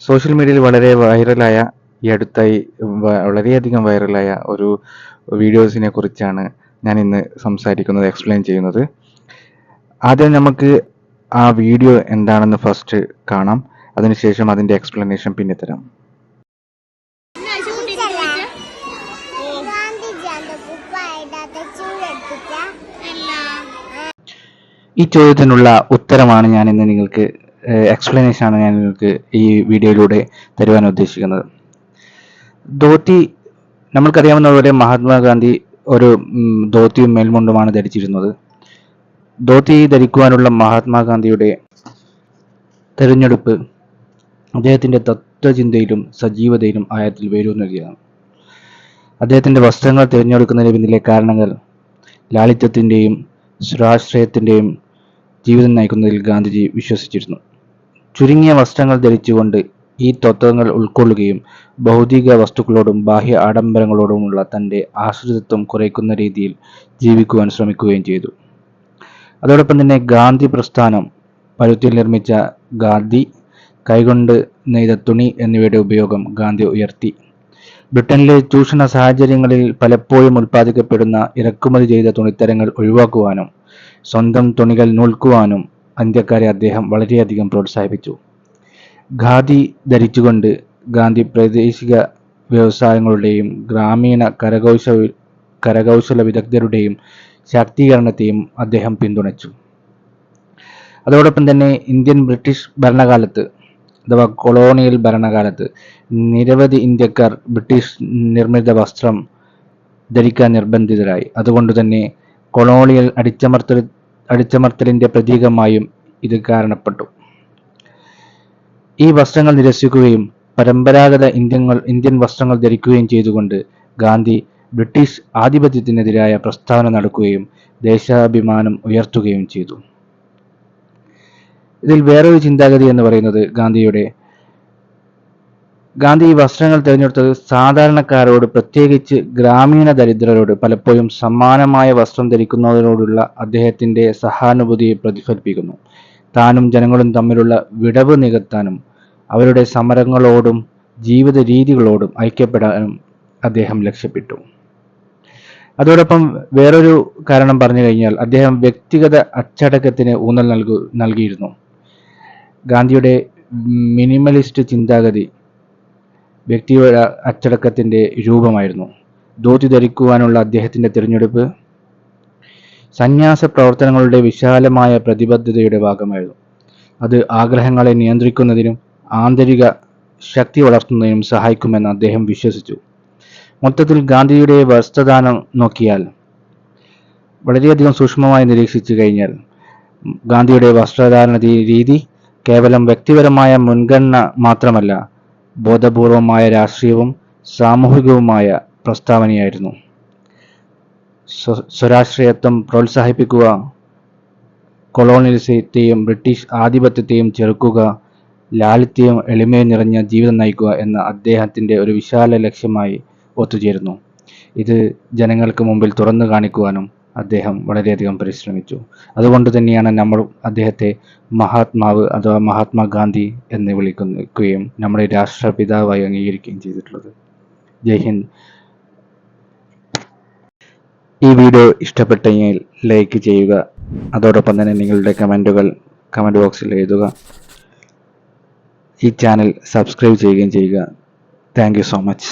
Social മീഡിയയിൽ വളരെ വൈറലായ ഈ അടുത്തായി വളരെയധികം വൈറലായ ഒരു വീഡിയോസിനെ കുറിച്ചാണ് ഞാൻ ഇന്ന് സംസാരിക്കുന്നത്, എക്സ്പ്ലെയിൻ ചെയ്യുന്നത്. ആദ്യം നമുക്ക് ആ വീഡിയോ എന്താണെന്ന് ഫസ്റ്റ് കാണാം. അതിനുശേഷം അതിൻ്റെ എക്സ്പ്ലനേഷൻ പിന്നെ തരാം. ഈ ചോദ്യത്തിനുള്ള ഉത്തരമാണ് ഞാൻ ഇന്ന് നിങ്ങൾക്ക് എക്സ്പ്ലനേഷനാണ് ഞാൻ നിങ്ങൾക്ക് ഈ വീഡിയോയിലൂടെ തരുവാൻ ഉദ്ദേശിക്കുന്നത്. ധോത്തി, നമ്മൾക്കറിയാവുന്ന പോലെ മഹാത്മാഗാന്ധി ഒരു ധോത്തിയും മേൽമുണ്ടുമാണ് ധരിച്ചിരുന്നത്. ധോത്തി ധരിക്കുവാനുള്ള മഹാത്മാഗാന്ധിയുടെ തെരഞ്ഞെടുപ്പ് അദ്ദേഹത്തിൻ്റെ തത്വചിന്തയിലും സജീവതയിലും ആഴത്തിൽ വേരൂന്നിയതാണ്. അദ്ദേഹത്തിൻ്റെ വസ്ത്രങ്ങൾ തിരഞ്ഞെടുക്കുന്നതിന് പിന്നിലെ കാരണങ്ങൾ ലാളിത്യത്തിൻ്റെയും സ്വാശ്രയത്തിൻ്റെയും ജീവിതം നയിക്കുന്നതിൽ ഗാന്ധിജി വിശ്വസിച്ചിരുന്നു. ചുരുങ്ങിയ വസ്ത്രങ്ങൾ ധരിച്ചുകൊണ്ട് ഈ തത്വങ്ങൾ ഉൾക്കൊള്ളുകയും ഭൗതിക വസ്തുക്കളോടും ബാഹ്യ ആഡംബരങ്ങളോടുമുള്ള തൻ്റെ ആശ്രിതത്വം കുറയ്ക്കുന്ന രീതിയിൽ ജീവിക്കുവാൻ ശ്രമിക്കുകയും ചെയ്തു. അതോടൊപ്പം തന്നെ ഗാന്ധി പ്രസ്ഥാനം, പരുത്തിയിൽ നിർമ്മിച്ച ഖാദി, കൈകൊണ്ട് നെയ്ത തുണി എന്നിവയുടെ ഉപയോഗം ഗാന്ധി ഉയർത്തി. ബ്രിട്ടനിലെ ചൂഷണ സാഹചര്യങ്ങളിൽ പലപ്പോഴും ഉൽപ്പാദിക്കപ്പെടുന്ന ഇറക്കുമതി ചെയ്ത തുണിത്തരങ്ങൾ ഒഴിവാക്കുവാനും സ്വന്തം തുണികൾ നൂൽക്കുവാനും ഇന്ത്യക്കാരെ അദ്ദേഹം വളരെയധികം പ്രോത്സാഹിപ്പിച്ചു. ഖാദി ധരിച്ചുകൊണ്ട് ഗാന്ധി പ്രാദേശിക വ്യവസായങ്ങളുടെയും ഗ്രാമീണ കരകൗശല വിദഗ്ധരുടെയും ശാക്തീകരണത്തെയും അദ്ദേഹം പിന്തുണച്ചു. അതോടൊപ്പം തന്നെ ബ്രിട്ടീഷ് ഭരണകാലത്ത് അഥവാ കൊളോണിയൽ ഭരണകാലത്ത് നിരവധി ഇന്ത്യക്കാർ ബ്രിട്ടീഷ് നിർമ്മിത വസ്ത്രം ധരിക്കാൻ നിർബന്ധിതരായി. അതുകൊണ്ട് തന്നെ കൊളോണിയൽ അടിച്ചമർത്തലിൻ്റെ പ്രതീകമായും ഇത് കാരണപ്പെട്ടു. ഈ വസ്ത്രങ്ങൾ നിരസിക്കുകയും പരമ്പരാഗത ഇന്ത്യൻ വസ്ത്രങ്ങൾ ധരിക്കുകയും ചെയ്തുകൊണ്ട് ഗാന്ധി ബ്രിട്ടീഷ് ആധിപത്യത്തിനെതിരായ പ്രസ്താവന നടക്കുകയും ദേശാഭിമാനം ഉയർത്തുകയും ചെയ്തു. ഇതിൽ വേറൊരു ചിന്താഗതി എന്ന് പറയുന്നത് ഗാന്ധി ഈ വസ്ത്രങ്ങൾ തിരഞ്ഞെടുത്തത് സാധാരണക്കാരോട്, പ്രത്യേകിച്ച് ഗ്രാമീണ ദരിദ്രരോട് പലപ്പോഴും സമാനമായ വസ്ത്രം ധരിക്കുന്നവരോടുള്ള അദ്ദേഹത്തിൻ്റെ സഹാനുഭൂതിയെ പ്രതിഫലിപ്പിക്കുന്നു. താനും ജനങ്ങളും തമ്മിലുള്ള വിടവ് നികത്താനും അവരുടെ സമരങ്ങളോടും ജീവിത രീതികളോടും ഐക്യപ്പെടാനും അദ്ദേഹം ലക്ഷ്യപ്പെട്ടു. അതോടൊപ്പം വേറൊരു കാരണം പറഞ്ഞു കഴിഞ്ഞാൽ അദ്ദേഹം വ്യക്തിഗത അച്ചടക്കത്തിന് ഊന്നൽ നൽകിയിരുന്നു. ഗാന്ധിയുടെ മിനിമലിസ്റ്റ് ചിന്താഗതി വ്യക്തിയുടെ അച്ചടക്കത്തിൻ്റെ രൂപമായിരുന്നു. ധോതി ധരിക്കുവാനുള്ള അദ്ദേഹത്തിൻ്റെ തിരഞ്ഞെടുപ്പ് സന്യാസ പ്രവർത്തനങ്ങളുടെ വിശാലമായ പ്രതിബദ്ധതയുടെ ഭാഗമായിരുന്നു. അത് ആഗ്രഹങ്ങളെ നിയന്ത്രിക്കുന്നതിനും ആന്തരിക ശക്തി വളർത്തുന്നതിനും സഹായിക്കുമെന്ന് അദ്ദേഹം വിശ്വസിച്ചു. മൊത്തത്തിൽ ഗാന്ധിയുടെ വസ്ത്രദാനം നോക്കിയാൽ, വളരെയധികം സൂക്ഷ്മമായി നിരീക്ഷിച്ചു കഴിഞ്ഞാൽ, ഗാന്ധിയുടെ വസ്ത്രധാരണ രീതി കേവലം വ്യക്തിപരമായ മുൻഗണന മാത്രമല്ല, ബോധപൂർവമായ രാഷ്ട്രീയവും സാമൂഹികവുമായ പ്രസ്താവനയായിരുന്നു. സ്വരാഷ്ട്രീയത്വം പ്രോത്സാഹിപ്പിക്കുക, കൊളോണിയലിസത്തെയും ബ്രിട്ടീഷ് ആധിപത്യത്തെയും ചെറുക്കുക, ലാളിത്യവും എളിമയും നിറഞ്ഞ ജീവിതം നയിക്കുക എന്ന അദ്ദേഹത്തിൻ്റെ ഒരു വിശാല ലക്ഷ്യമായി ഒത്തുചേരുന്നു. ഇത് ജനങ്ങൾക്ക് മുമ്പിൽ തുറന്നു കാണിക്കുവാനും അദ്ദേഹം വളരെയധികം പരിശ്രമിച്ചു. അതുകൊണ്ട് തന്നെയാണ് നമ്മൾ അദ്ദേഹത്തെ മഹാത്മാവ് അഥവാ മഹാത്മാഗാന്ധി എന്ന് വിളിക്കുകയും നമ്മുടെ രാഷ്ട്രപിതാവായി അംഗീകരിക്കുകയും ചെയ്തിട്ടുള്ളത്. ജയ് ഹിന്ദ്. ഈ വീഡിയോ ഇഷ്ടപ്പെട്ടെങ്കിൽ ലൈക്ക് ചെയ്യുക. അതോടൊപ്പം തന്നെ നിങ്ങളുടെ കമൻറ്റുകൾ കമൻറ്റ് ബോക്സിൽ എഴുതുക. ഈ ചാനൽ സബ്സ്ക്രൈബ് ചെയ്യുകയും ചെയ്യുക. Thank you so much.